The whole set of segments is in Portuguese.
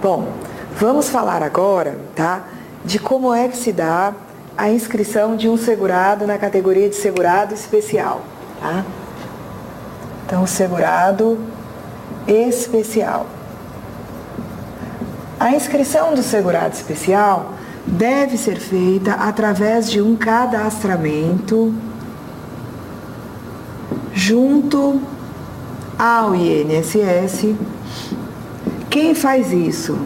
Bom, vamos falar agora, tá, de como é que se dá a inscrição de um segurado na categoria de segurado especial, tá? Então, segurado especial. A inscrição do segurado especial deve ser feita através de um cadastramento junto ao INSS. Quem faz isso?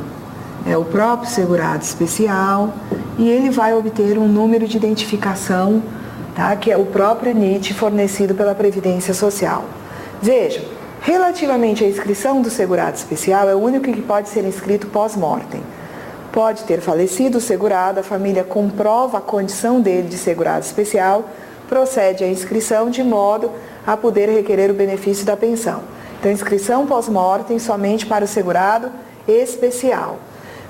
É o próprio segurado especial e ele vai obter um número de identificação, tá? Que é o próprio NIT fornecido pela Previdência Social. Veja, relativamente à inscrição do segurado especial, é o único que pode ser inscrito pós-mortem. Pode ter falecido o segurado, a família comprova a condição dele de segurado especial, procede à inscrição de modo a poder requerer o benefício da pensão. Então, inscrição pós-mortem somente para o segurado especial.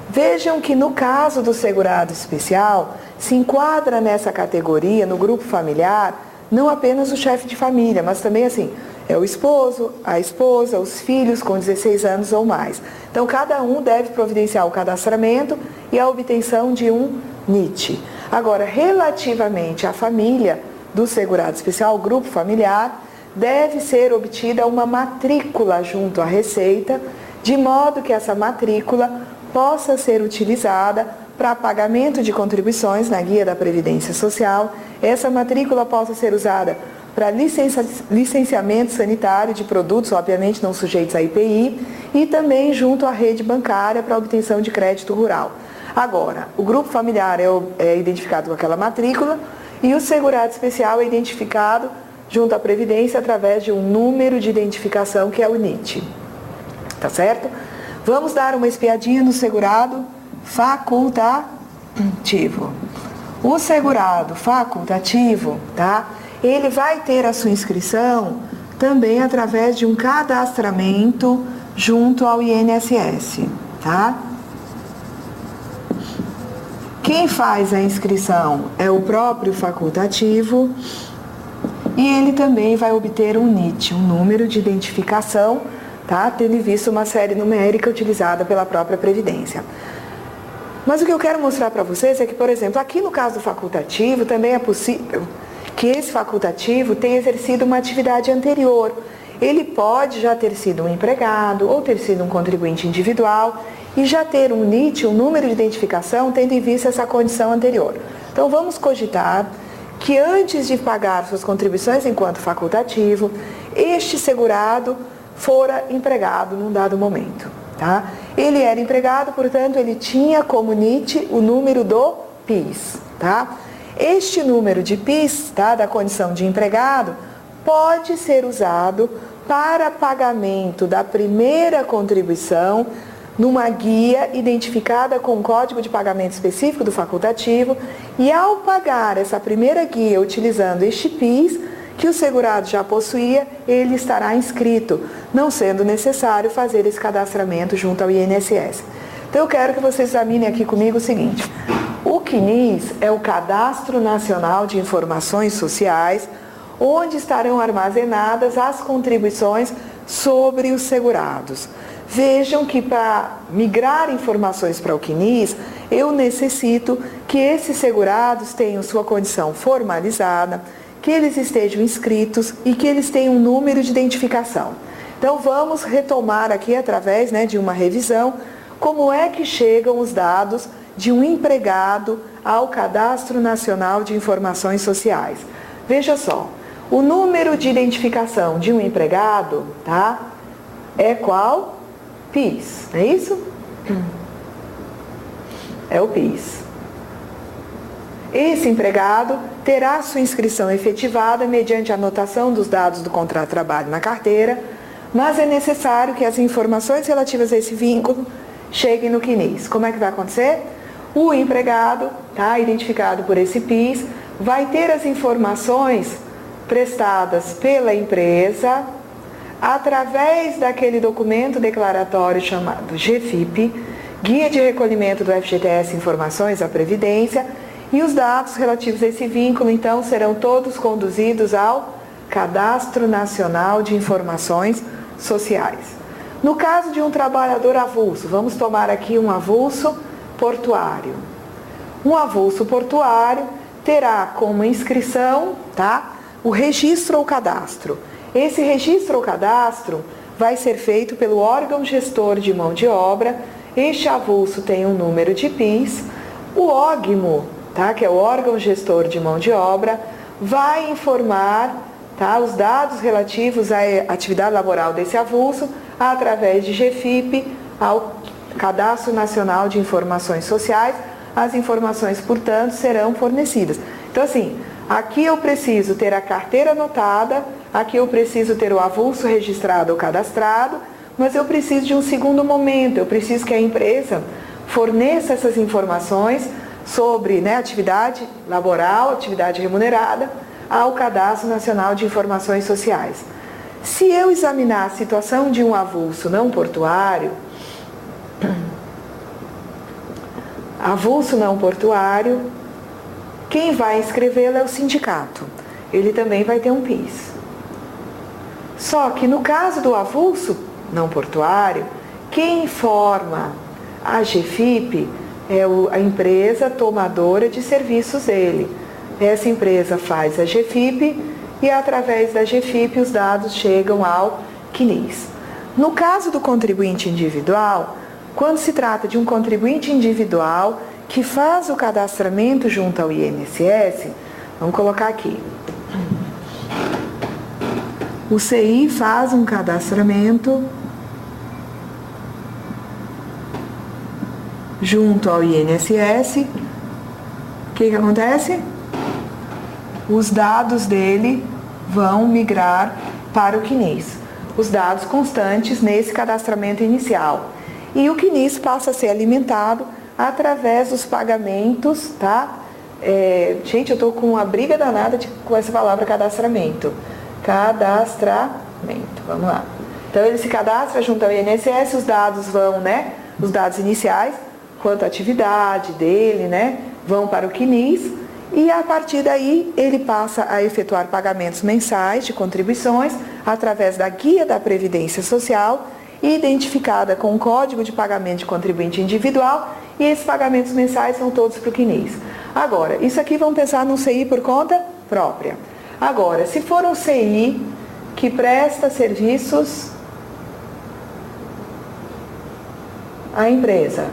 Vejam que no caso do segurado especial, se enquadra nessa categoria, no grupo familiar, não apenas o chefe de família, mas também assim, é o esposo, a esposa, os filhos com 16 anos ou mais. Então, cada um deve providenciar o cadastramento e a obtenção de um NIT. Agora, relativamente à família do segurado especial, o grupo familiar, deve ser obtida uma matrícula junto à Receita, de modo que essa matrícula possa ser utilizada para pagamento de contribuições na guia da Previdência Social. Essa matrícula possa ser usada para licenciamento sanitário de produtos, obviamente não sujeitos a IPI, e também junto à rede bancária para obtenção de crédito rural. Agora, o grupo familiar é identificado com aquela matrícula e o segurado especial é identificado junto à Previdência através de um número de identificação que é o NIT. Tá certo? Vamos dar uma espiadinha no segurado facultativo. O segurado facultativo, tá? Ele vai ter a sua inscrição também através de um cadastramento junto ao INSS, tá? Quem faz a inscrição é o próprio facultativo e ele também vai obter um NIT, um número de identificação, tá? Tendo em vista uma série numérica utilizada pela própria Previdência. Mas o que eu quero mostrar para vocês é que, por exemplo, aqui no caso do facultativo, também é possível que esse facultativo tenha exercido uma atividade anterior. Ele pode já ter sido um empregado ou ter sido um contribuinte individual e já ter um NIT, um número de identificação, tendo em vista essa condição anterior. Então, vamos cogitar que antes de pagar suas contribuições enquanto facultativo, este segurado fora empregado num dado momento, tá? Ele era empregado, portanto, ele tinha como NIT o número do PIS, tá? Este número de PIS, tá, da condição de empregado, pode ser usado para pagamento da primeira contribuição numa guia identificada com um código de pagamento específico do facultativo e ao pagar essa primeira guia utilizando este PIS, que o segurado já possuía, ele estará inscrito, não sendo necessário fazer esse cadastramento junto ao INSS. Então eu quero que vocês examinem aqui comigo o seguinte: o CNIS é o Cadastro Nacional de Informações Sociais, onde estarão armazenadas as contribuições sobre os segurados. Vejam que para migrar informações para o CNIS, eu necessito que esses segurados tenham sua condição formalizada, que eles estejam inscritos e que eles tenham um número de identificação. Então vamos retomar aqui através, de uma revisão como é que chegam os dados de um empregado ao Cadastro Nacional de Informações Sociais. Veja só, o número de identificação de um empregado, tá? É qual? PIS, não é isso? É o PIS. Esse empregado terá sua inscrição efetivada mediante a anotação dos dados do contrato de trabalho na carteira, mas é necessário que as informações relativas a esse vínculo cheguem no CNIS. Como é que vai acontecer? O empregado, tá, identificado por esse PIS, vai ter as informações prestadas pela empresa através daquele documento declaratório chamado GFIP, Guia de Recolhimento do FGTS Informações à Previdência, e os dados relativos a esse vínculo, então, serão todos conduzidos ao Cadastro Nacional de Informações Sociais. No caso de um trabalhador avulso, vamos tomar aqui um avulso portuário. Um avulso portuário terá como inscrição, tá, o registro ou cadastro. Esse registro ou cadastro vai ser feito pelo órgão gestor de mão de obra. Este avulso tem um número de PIS. O OGMO, tá, que é o órgão gestor de mão de obra, vai informar, tá, os dados relativos à atividade laboral desse avulso através de GFIP ao Cadastro Nacional de Informações Sociais. As informações, portanto, serão fornecidas. Então, assim, aqui eu preciso ter a carteira anotada, aqui eu preciso ter o avulso registrado ou cadastrado, mas eu preciso de um segundo momento, eu preciso que a empresa forneça essas informações sobre, né, atividade laboral, atividade remunerada, ao Cadastro Nacional de Informações Sociais. Se eu examinar a situação de um avulso não portuário, avulso não portuário, quem vai inscrevê-lo é o sindicato. Ele também vai ter um PIS. Só que no caso do avulso não portuário, quem informa a GFIP é a empresa tomadora de serviços dele. Essa empresa faz a GFIP e através da GFIP os dados chegam ao CNIS. No caso do contribuinte individual, quando se trata de um contribuinte individual que faz o cadastramento junto ao INSS, vamos colocar aqui. O CI faz um cadastramento junto ao INSS. O que acontece? Os dados dele vão migrar para o CNIS. Os dados constantes nesse cadastramento inicial. E o CNIS passa a ser alimentado através dos pagamentos, tá? Gente, eu estou com uma briga danada com essa palavra cadastramento. Cadastramento, vamos lá. Então ele se cadastra junto ao INSS, os dados vão, né? Os dados iniciais, quanto à atividade dele, né? Vão para o CNIS e a partir daí ele passa a efetuar pagamentos mensais de contribuições através da guia da Previdência Social, identificada com o código de pagamento de contribuinte individual, e esses pagamentos mensais vão todos para o CNIS. Agora, isso aqui vamos pensar num CI por conta própria. Agora, se for um CI que presta serviços à empresa,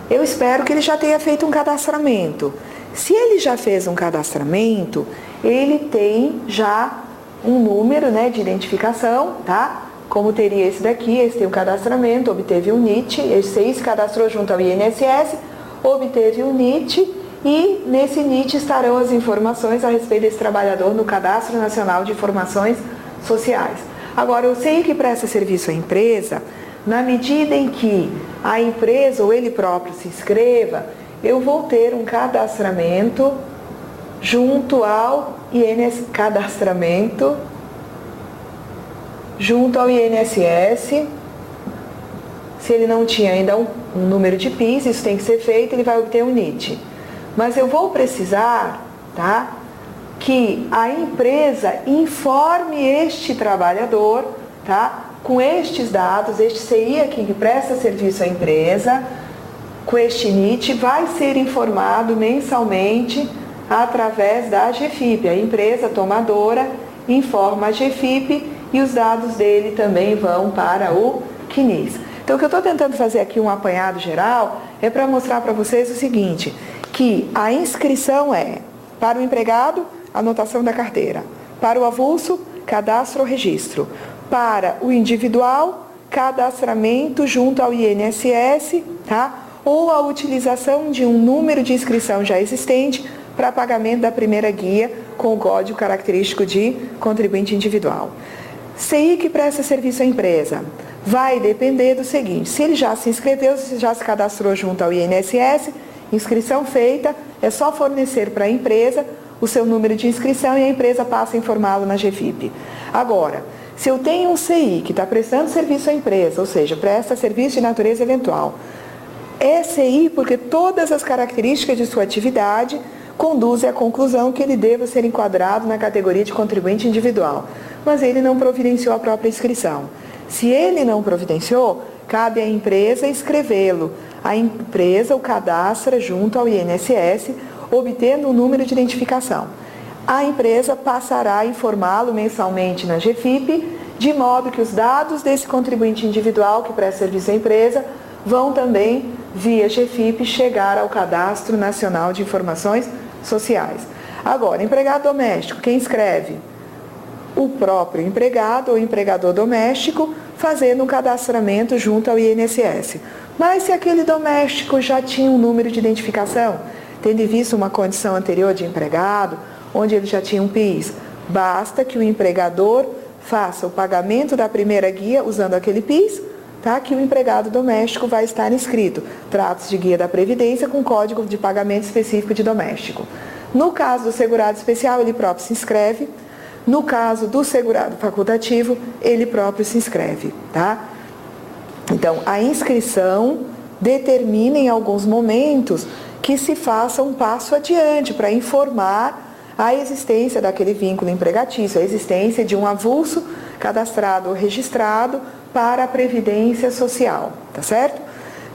eu espero que ele já tenha feito um cadastramento. Se ele já fez um cadastramento, ele tem já um número, né, de identificação, tá? Como teria esse daqui, esse tem um cadastramento, obteve um NIT, esse aí se cadastrou junto ao INSS, obteve um NIT, e nesse NIT estarão as informações a respeito desse trabalhador no Cadastro Nacional de Informações Sociais. Agora, eu sei que presta serviço à empresa, na medida em que a empresa ou ele próprio se inscreva, eu vou ter um cadastramento junto ao INSS. Se ele não tinha ainda um número de PIS, isso tem que ser feito, ele vai obter um NIT. Mas eu vou precisar, tá, que a empresa informe este trabalhador, tá, com estes dados, este CI aqui que presta serviço à empresa, com este NIT, vai ser informado mensalmente através da GFIP. A empresa tomadora informa a GFIP e os dados dele também vão para o CNIS. Então, o que eu estou tentando fazer aqui, um apanhado geral, é para mostrar para vocês o seguinte, que a inscrição é, para o empregado, anotação da carteira, para o avulso, cadastro ou registro, para o individual, cadastramento junto ao INSS, tá? Ou a utilização de um número de inscrição já existente para pagamento da primeira guia com o código característico de contribuinte individual. CI que presta serviço à empresa vai depender do seguinte, se ele já se inscreveu, se já se cadastrou junto ao INSS, inscrição feita, é só fornecer para a empresa o seu número de inscrição e a empresa passa a informá-lo na GFIP. Agora, se eu tenho um CI que está prestando serviço à empresa, ou seja, presta serviço de natureza eventual, é CI porque todas as características de sua atividade conduzem à conclusão que ele deva ser enquadrado na categoria de contribuinte individual, mas ele não providenciou a própria inscrição. Se ele não providenciou, cabe à empresa inscrevê-lo. A empresa o cadastra junto ao INSS, obtendo um número de identificação. A empresa passará a informá-lo mensalmente na GFIP, de modo que os dados desse contribuinte individual que presta serviço à empresa vão também, via GFIP, chegar ao Cadastro Nacional de Informações Sociais. Agora, empregado doméstico, quem escreve? O próprio empregado ou empregador doméstico, fazendo um cadastramento junto ao INSS. Mas se aquele doméstico já tinha um número de identificação, tendo visto uma condição anterior de empregado, onde ele já tinha um PIS, basta que o empregador faça o pagamento da primeira guia usando aquele PIS, tá? Que o empregado doméstico vai estar inscrito. Trata-se de guia da Previdência com código de pagamento específico de doméstico. No caso do segurado especial, ele próprio se inscreve. No caso do segurado facultativo, ele próprio se inscreve, tá? Então, a inscrição determina em alguns momentos que se faça um passo adiante para informar a existência daquele vínculo empregatício, a existência de um avulso cadastrado ou registrado para a Previdência Social, tá certo?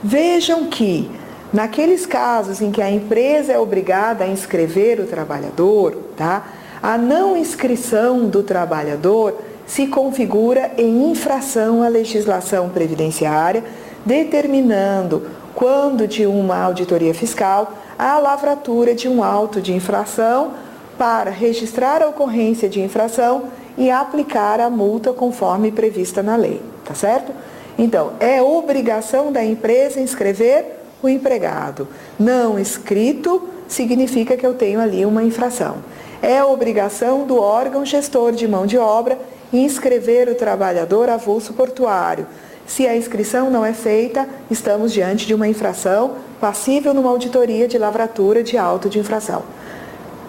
Vejam que, naqueles casos em que a empresa é obrigada a inscrever o trabalhador, tá? A não inscrição do trabalhador se configura em infração à legislação previdenciária, determinando, quando de uma auditoria fiscal, a lavratura de um auto de infração para registrar a ocorrência de infração e aplicar a multa conforme prevista na lei, tá certo? Então, é obrigação da empresa inscrever o empregado. Não inscrito significa que eu tenho ali uma infração. É obrigação do órgão gestor de mão de obra inscrever o trabalhador avulso portuário. Se a inscrição não é feita, estamos diante de uma infração passível numa auditoria de lavratura de auto de infração.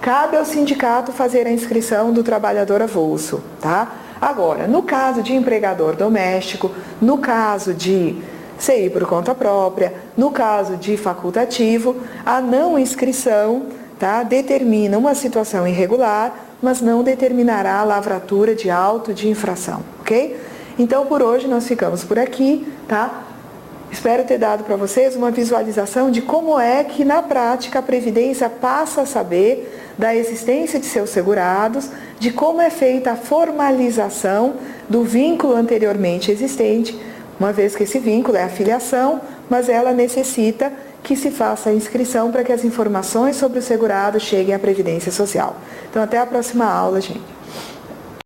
Cabe ao sindicato fazer a inscrição do trabalhador avulso, tá? Agora, no caso de empregador doméstico, no caso de CI por conta própria, no caso de facultativo, a não inscrição, tá, determina uma situação irregular, mas não determinará a lavratura de auto de infração, ok? Então, por hoje, nós ficamos por aqui, tá? Espero ter dado para vocês uma visualização de como é que, na prática, a Previdência passa a saber da existência de seus segurados, de como é feita a formalização do vínculo anteriormente existente, uma vez que esse vínculo é a filiação, mas ela necessita que se faça a inscrição para que as informações sobre o segurado cheguem à Previdência Social. Então, até a próxima aula, gente.